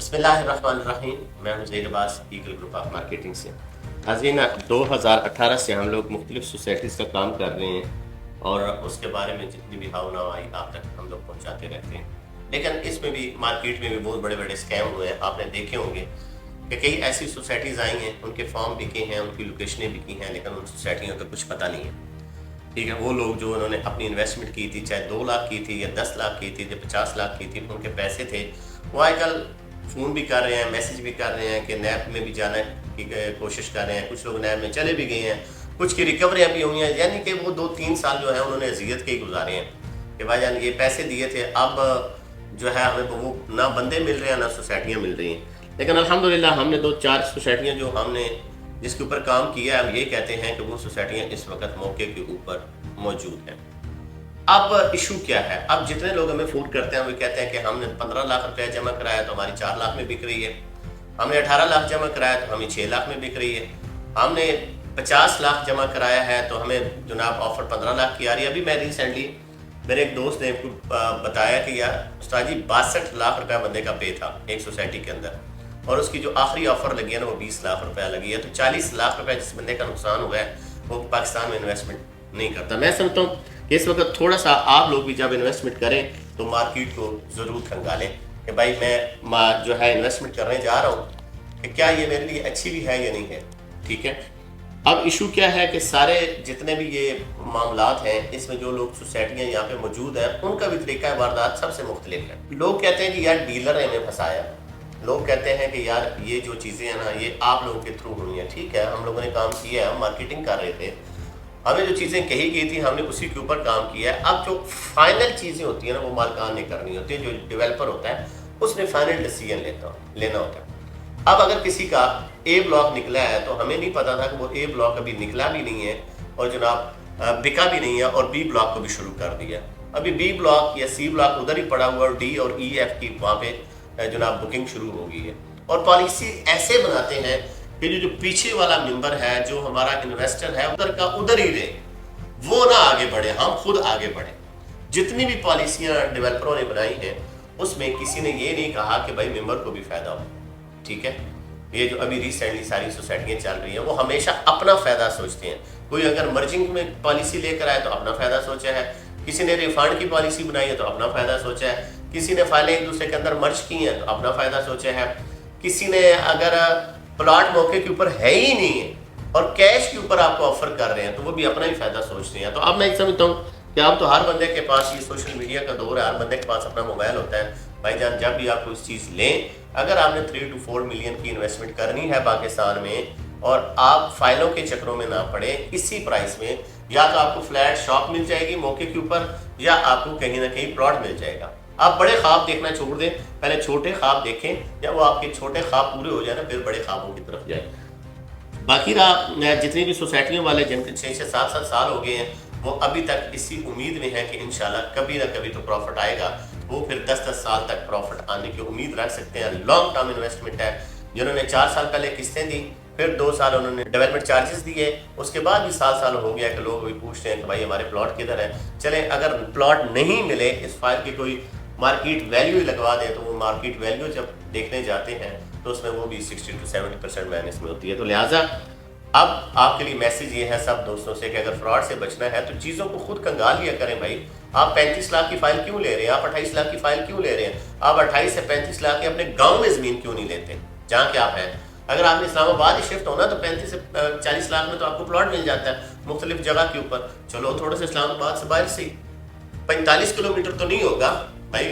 बिस्मिल्लाहिर्रहमानिर्रहीम। मैं हूं Zaid Abbas, Eagle group of marketing से। नाज़रीन, 2018 से हम लोग मुख्तलिफ सोसाइटीज़ का काम कर रहे हैं और उसके बारे में जितनी भी हाव नाव आई आप तक हम लोग पहुंचाते रहते हैं। लेकिन इसमें भी मार्केट में भी बहुत बड़े बड़े स्कैम हुए हैं। आपने देखे होंगे कि कई ऐसी सोसाइटीज़ आई हैं, उनके फॉर्म बिके हैं, उनकी लोकेशनें बिकी हैं, लेकिन उन सोसाइटियों का कुछ पता नहीं है। ठीक है, वो लोग जो उन्होंने अपनी इन्वेस्टमेंट की थी, चाहे 2 लाख की थी या 10 लाख की थी या 50 लाख की थी, उनके पैसे थे, वो आजकल फ़ोन भी कर रहे हैं, मैसेज भी कर रहे हैं कि नैब में भी जाने की कोशिश कर रहे हैं। कुछ लोग नैब में चले भी गए हैं, कुछ की रिकवरियाँ भी हुई हैं। यानी कि वो 2-3 साल जो है उन्होंने अज़ियत के ही गुजारे हैं कि भाईजान ये पैसे दिए थे, अब जो है हमें वो ना बंदे मिल रहे हैं ना सोसाइटियाँ मिल रही हैं। लेकिन अल्हम्दुलिल्लाह हमने 2-4 सोसाइटियाँ जो हमने जिसके ऊपर काम किया है, हम ये कहते हैं कि वो सोसाइटियाँ इस वक्त मौके के ऊपर मौजूद हैं। अब इशू क्या है? अब जितने लोग हमें फ़ोन करते हैं वो कहते हैं कि हमने 15 लाख रुपया जमा कराया तो हमारी 4 लाख में बिक रही है, हमने 18 लाख जमा कराया तो हमें 6 लाख में बिक रही है, हमने 50 लाख जमा कराया है तो हमें जनाब ऑफ़र 15 लाख की आ रही है। अभी मैं रिसेंटली मेरे एक दोस्त ने बताया कि यार उस्ताद जी 62 लाख रुपया बंदे का पे था एक सोसाइटी के अंदर, और उसकी जो आखिरी ऑफ़र लगी है ना वो 20 लाख रुपया लगी है। तो 40 लाख रुपया जिस बंदे का नुकसान हुआ है वो पाकिस्तान में इन्वेस्टमेंट नहीं करता। मैं समझता हूँ कि इस वक्त थोड़ा सा आप लोग भी जब इन्वेस्टमेंट करें तो मार्केट को ज़रूर खंगालें कि भाई मैं जो है इन्वेस्टमेंट करने जा रहा हूँ कि क्या ये मेरे लिए अच्छी भी है या नहीं है। ठीक है, अब इशू क्या है कि सारे जितने भी ये मामलात हैं, इसमें जो लोग सोसाइटियाँ यहाँ पे मौजूद हैं उनका भी तरीका वारदात सबसे मुख्तलिफ है। लोग कहते हैं कि यार डीलर ने हमें फंसाया, लोग कहते हैं कि यार ये जो चीज़ें हैं ना ये आप लोगों के थ्रू हुई हैं। ठीक है, हम लोगों ने काम किया है, हम मार्केटिंग कर रहे थे, हमें जो चीज़ें कही गई थी हमने उसी के ऊपर काम किया है। अब जो फाइनल चीज़ें होती हैं ना वो मालिकान ने करनी होती है, जो डेवलपर होता है उसने फाइनल डिसीजन लेना होता है। अब अगर किसी का ए ब्लॉक निकला है तो हमें नहीं पता था कि वो ए ब्लॉक अभी निकला भी नहीं है और जनाब बिका भी नहीं है, और बी ब्लॉक को भी शुरू कर दिया। अभी बी ब्लॉक या सी ब्लॉक उधर ही पड़ा हुआ और डी और ई एफ की वहाँ पे जनाब बुकिंग शुरू हो गई है। और पॉलिसी ऐसे बनाते हैं कि जो पीछे वाला मेंबर है, जो हमारा इन्वेस्टर है, उधर का उधर ही रहे, वो ना आगे बढ़े, हम खुद आगे बढ़े। जितनी भी पॉलिसियां डेवलपरों ने बनाई हैं उसमें किसी ने ये नहीं कहा कि भाई मेंबर को भी फायदा हो। ठीक है, ये जो अभी रिसेंटली सारी सोसाइटियां चल रही हैं वो हमेशा अपना फायदा सोचते हैं। कोई अगर मर्जिंग में पॉलिसी लेकर आए तो अपना फायदा सोचा है, किसी ने रिफंड की पॉलिसी बनाई है तो अपना फायदा सोचा है, किसी ने फाइलें एक दूसरे के अंदर मर्ज की हैं तो अपना फायदा सोचा है, किसी ने अगर प्लॉट मौके के ऊपर है ही नहीं है और कैश के ऊपर आपको ऑफर कर रहे हैं तो वो भी अपना ही फायदा सोचते हैं। तो अब मैं समझता हूँ कि अब तो हर बंदे के पास ये सोशल मीडिया का दौर है, हर बंदे के पास अपना मोबाइल होता है। भाईजान जब भी आप कोई चीज़ लें, अगर आपने 3 to 4 मिलियन की इन्वेस्टमेंट करनी है पाकिस्तान में और आप फाइलों के चक्रों में ना पड़े, इसी प्राइस में या तो आपको फ्लैट शॉप मिल जाएगी मौके के ऊपर या आपको कहीं ना कहीं प्लॉट मिल जाएगा। आप बड़े ख्वाब देखना छोड़ दें, पहले छोटे ख्वाब देखें, जब वो आपके छोटे ख्वाब पूरे हो जाए ना फिर बड़े ख्वाबों की तरफ जाए। बाकी रहा जितनी भी सोसाइटियों वाले जिनके 6-7 साल हो गए हैं वो अभी तक इसी उम्मीद में है कि इंशाल्लाह कभी ना कभी तो प्रॉफिट आएगा, वो फिर 10-10 साल तक प्रॉफिट आने की उम्मीद रख सकते हैं। लॉन्ग टर्म इन्वेस्टमेंट है। जिन्होंने 4 साल पहले किस्तें दी, फिर 2 साल उन्होंने डेवलपमेंट चार्जेस दिए, उसके बाद भी साल हो गया कि लोग भी पूछते हैं कि भाई हमारे प्लॉट किधर है। चले अगर प्लॉट नहीं मिले, इस फाइल की कोई मार्केट वैल्यू ही लगवा दे तो वो मार्केट वैल्यू जब देखने जाते हैं तो उसमें वो भी 60 to 70% माइनस में होती है। तो लिहाजा अब आपके लिए मैसेज ये है सब दोस्तों से कि अगर फ्रॉड से बचना है तो चीज़ों को खुद कंगाल लिया करें। भाई आप 35 लाख की फाइल क्यों ले रहे हैं, आप 28 लाख की फाइल क्यों ले रहे हैं, आप 28 से 35 लाख की अपने गाँव में ज़मीन क्यों नहीं लेते जहाँ के आप हैं। अगर आपने इस्लामाबाद ही शिफ्ट होना तो 35 से 40 लाख में तो आपको प्लॉट मिल जाता है मुख्तलिफ जगह के ऊपर। चलो थोड़ा सा इस्लामाबाद से बाहर से 45 किलोमीटर तो नहीं होगा भाई,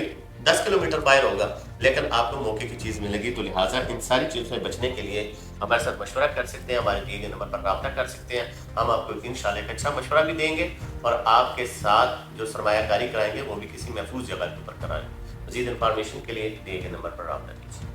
10 किलोमीटर बाहर होगा, लेकिन आपको मौके की चीज़ मिलेगी। तो लिहाजा इन सारी चीज़ों से बचने के लिए हमारे साथ मशवरा कर सकते हैं, हमारे दिए गए नंबर पर रब्ता कर सकते हैं। हम आपको इंशाल्लाह एक अच्छा मशवरा भी देंगे और आपके साथ जो सरमायाकारी कराएंगे वो भी किसी महफूज जगह के ऊपर कराएंगे। मज़ीद इंफॉर्मेशन के लिए दिए गए नंबर पर रब्ता कीजिए।